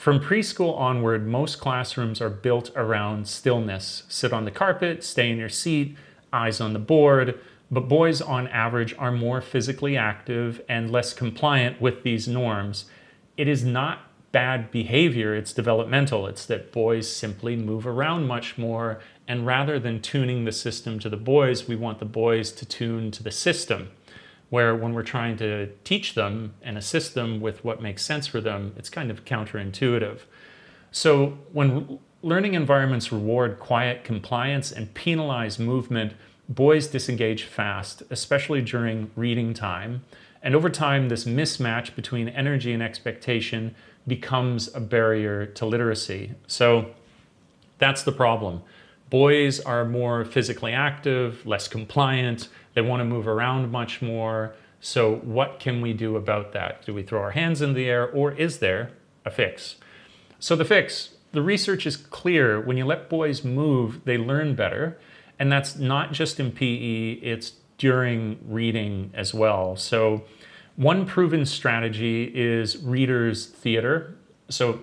From preschool onward, most classrooms are built around stillness. Sit on the carpet, stay in your seat, eyes on the board. But boys on average are more physically active and less compliant with these norms. It is not bad behavior, it's developmental. It's that boys simply move around much more, and rather than tuning the system to the boys, we want the boys to tune to the system. Where when we're trying to teach them and assist them with what makes sense for them, it's kind of counterintuitive. So when learning environments reward quiet compliance and penalize movement, boys disengage fast, especially during reading time. And over time, this mismatch between energy and expectation becomes a barrier to literacy. So that's the problem. Boys are more physically active, less compliant, they want to move around much more. So what can we do about that? Do we throw our hands in the air, or is there a fix? So the fix, the research is clear. When you let boys move, they learn better. And that's not just in PE, it's during reading as well. So one proven strategy is readers' theater. So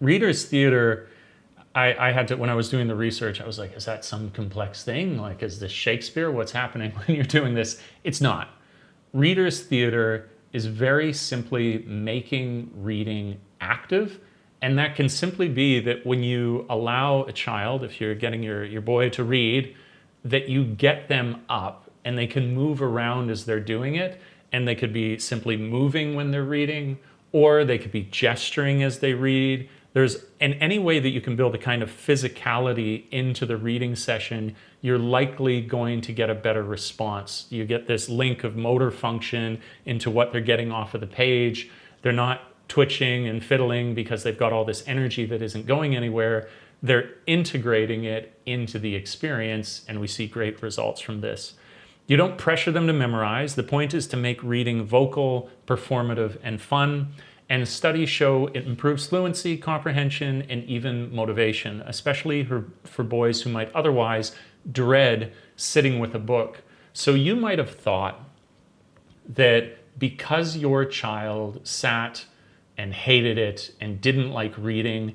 readers' theater, I had to, when I was doing the research, I was like, is that some complex thing? Like, is this Shakespeare? What's happening when you're doing this? It's not. Readers' theater is very simply making reading active. And that can simply be that when you allow a child, if you're getting your boy to read, that you get them up and they can move around as they're doing it. And they could be simply moving when they're reading, or they could be gesturing as they read. There's in any way that you can build a kind of physicality into the reading session, you're likely going to get a better response. You get this link of motor function into what they're getting off of the page. They're not twitching and fiddling because they've got all this energy that isn't going anywhere. They're integrating it into the experience, and we see great results from this. You don't pressure them to memorize. The point is to make reading vocal, performative, and fun. And studies show it improves fluency, comprehension, and even motivation, especially for boys who might otherwise dread sitting with a book. So you might have thought that because your child sat and hated it and didn't like reading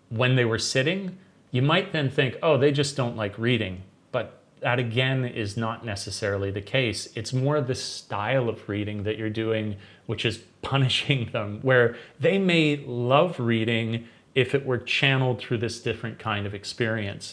when they were sitting, you might then think, oh, they just don't like reading. But that again is not necessarily the case. It's more the style of reading that you're doing, which is punishing them, where they may love reading if it were channeled through this different kind of experience.